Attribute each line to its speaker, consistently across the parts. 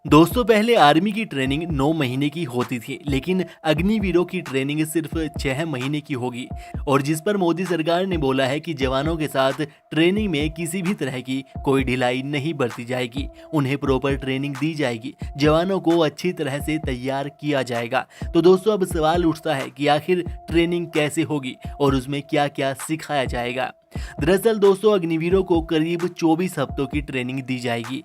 Speaker 1: दोस्तों पहले आर्मी की ट्रेनिंग 9 महीने की होती थी, लेकिन अग्निवीरों की ट्रेनिंग सिर्फ 6 महीने की होगी। और जिस पर मोदी सरकार ने बोला है कि जवानों के साथ ट्रेनिंग में किसी भी तरह की कोई ढिलाई नहीं बरती जाएगी, उन्हें प्रॉपर ट्रेनिंग दी जाएगी, जवानों को अच्छी तरह से तैयार किया जाएगा। तो दोस्तों अब सवाल उठता है कि आखिर ट्रेनिंग कैसे होगी और उसमें क्या क्या सिखाया जाएगा। दरअसल दोस्तों अग्निवीरों को करीब 24 हफ्तों की ट्रेनिंग दी जाएगी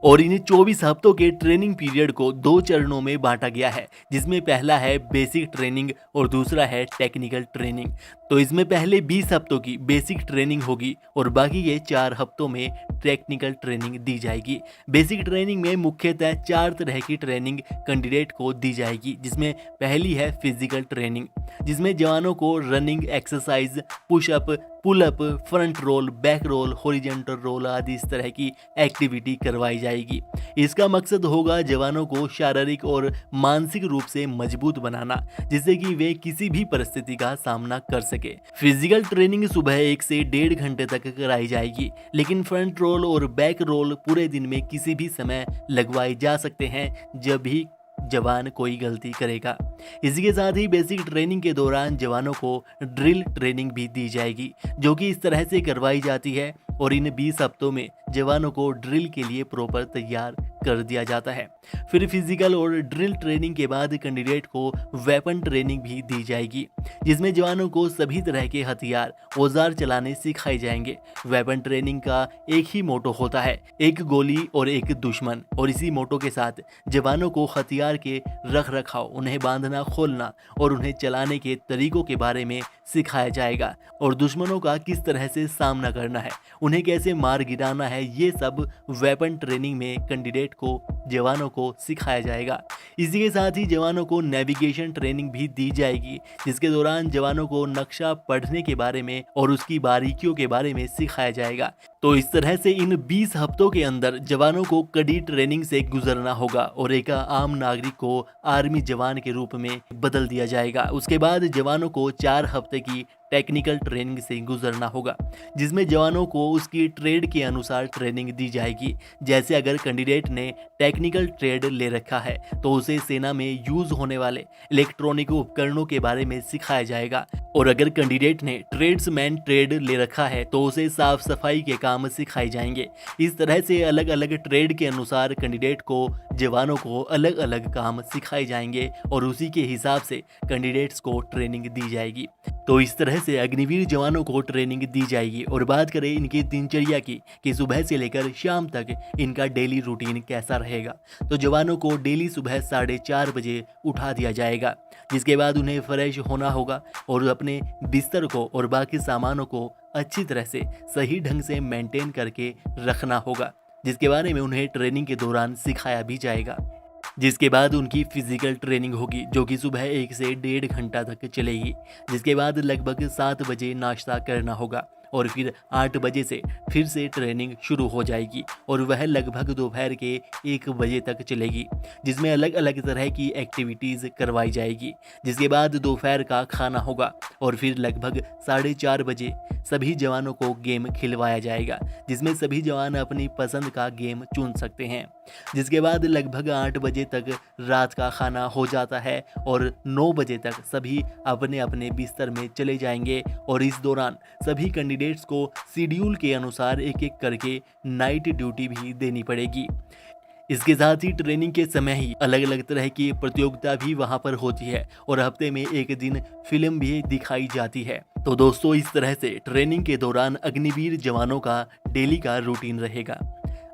Speaker 1: और इन 24 हफ्तों के ट्रेनिंग पीरियड को 2 चरणों में बांटा गया है, जिसमें पहला है बेसिक ट्रेनिंग और दूसरा है टेक्निकल ट्रेनिंग। तो इसमें पहले 20 हफ्तों की बेसिक ट्रेनिंग होगी और बाकी के 4 हफ्तों में टेक्निकल ट्रेनिंग दी जाएगी। बेसिक ट्रेनिंग में मुख्यतः 4 तरह की ट्रेनिंग कैंडिडेट को दी जाएगी, जिसमें पहली है फिजिकल ट्रेनिंग, जिसमें जवानों को running exercise, pushup, pull up, front roll, back roll, horizontal roll आदि इस तरह की एक्टिविटी करवाई जाएगी। इसका मकसद होगा जवानों को शारीरिक और मानसिक रूप से मजबूत बनाना, जिससे कि वे किसी भी परिस्थिति का सामना कर सके। फिजिकल ट्रेनिंग सुबह 1 से 1.5 घंटे तक कराई जाएगी, लेकिन फ्रंट रोल और बैक रोल पूरे दिन में किसी भी समय लगवाए जा सकते हैं जब भी जवान कोई गलती करेगा। इसी के साथ ही बेसिक ट्रेनिंग के दौरान जवानों को ड्रिल ट्रेनिंग भी दी जाएगी, जो कि इस तरह से करवाई जाती है और इन 20 हफ्तों में जवानों को ड्रिल के लिए प्रॉपर तैयार कर दिया जाता है। फिर फिजिकल और ड्रिल ट्रेनिंग के बाद कैंडिडेट को वेपन ट्रेनिंग भी दी जाएगी, जिसमें जवानों को सभी तरह के हथियार, औजार चलाने सिखाए जाएंगे। वेपन ट्रेनिंग का एक ही मोटो होता है, एक गोली और एक दुश्मन, और इसी मोटो के साथ जवानों को हथियार के रख रखाव, उन्हें बांधना, खोलना और उन्हें चलाने के तरीकों के बारे में सिखाया जाएगा और दुश्मनों का किस तरह से सामना करना है, उन्हें कैसे मार गिराना है, ये सब वेपन ट्रेनिंग में कैंडिडेट को, जवानों को सिखाया जाएगा। इसी के साथ ही जवानों को नेविगेशन ट्रेनिंग भी दी जाएगी, जिसके दौरान जवानों को नक्शा पढ़ने के बारे में और उसकी बारीकियों के बारे में सिखाया जाएगा। तो इस तरह से इन 20 हफ्तों के अंदर जवानों को कड़ी ट्रेनिंग से गुजरना होगा और एक आम नागरिक को आर्मी जवान के रूप में बदल दिया जाएगा। उसके बाद जवानों को 4 हफ्ते की टेक्निकल ट्रेनिंग से गुजरना होगा, जिसमें जवानों को उसकी ट्रेड के अनुसार ट्रेनिंग दी जाएगी। जैसे अगर कैंडिडेट ने टेक्निकल ट्रेड ले रखा है तो उसे सेना में यूज होने वाले इलेक्ट्रॉनिक उपकरणों के बारे में सिखाया जाएगा, और अगर कैंडिडेट ने ट्रेड्समैन ट्रेड ले रखा है तो उसे साफ सफाई के काम सिखाए जाएंगे। इस तरह से अलग अलग ट्रेड के अनुसार कैंडिडेट को, जवानों को अलग अलग काम सिखाए जाएंगे और उसी के हिसाब से कैंडिडेट्स को ट्रेनिंग दी जाएगी। तो इस तरह से अग्निवीर जवानों को ट्रेनिंग दी जाएगी। और बात करें इनकी दिनचर्या की कि सुबह से लेकर शाम तक इनका डेली रूटीन कैसा रहेगा, तो जवानों को डेली सुबह 4:30 बजे उठा दिया जाएगा, जिसके बाद उन्हें फ्रेश होना होगा और अपने बिस्तर को और बाकी सामानों को अच्छी तरह से सही ढंग से मेंटेन करके रखना होगा, जिसके बारे में उन्हें ट्रेनिंग के दौरान सिखाया भी जाएगा। जिसके बाद उनकी फिजिकल ट्रेनिंग होगी, जो कि सुबह 1 से 1.5 घंटा तक चलेगी। जिसके बाद लगभग 7 बजे नाश्ता करना होगा और फिर 8 बजे से फिर से ट्रेनिंग शुरू हो जाएगी और वह लगभग दोपहर के 1 बजे तक चलेगी, जिसमें अलग अलग तरह की एक्टिविटीज़ करवाई जाएगी। जिसके बाद दोपहर का खाना होगा और फिर लगभग 4:30 बजे सभी जवानों को गेम खिलवाया जाएगा, जिसमें सभी जवान अपनी पसंद का गेम चुन सकते हैं। जिसके बाद लगभग 8 बजे तक रात का खाना हो जाता है और 9 बजे तक सभी अपने अपने बिस्तर में चले जाएंगे और इस दौरान सभी कैंडिडेट्स को शेड्यूल के अनुसार एक एक करके नाइट ड्यूटी भी देनी पड़ेगी। इसके साथ ही ट्रेनिंग के समय ही अलग अलग तरह की प्रतियोगिता भी वहां पर होती है और हफ्ते में एक दिन फिल्म भी दिखाई जाती है। तो दोस्तों इस तरह से ट्रेनिंग के दौरान अग्निवीर जवानों का डेली का रूटीन रहेगा।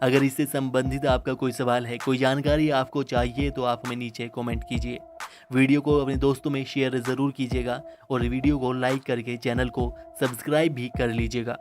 Speaker 1: अगर इससे संबंधित आपका कोई सवाल है, कोई जानकारी आपको चाहिए, तो आप हमें नीचे कमेंट कीजिए। वीडियो को अपने दोस्तों में शेयर ज़रूर कीजिएगा और वीडियो को लाइक करके चैनल को सब्सक्राइब भी कर लीजिएगा।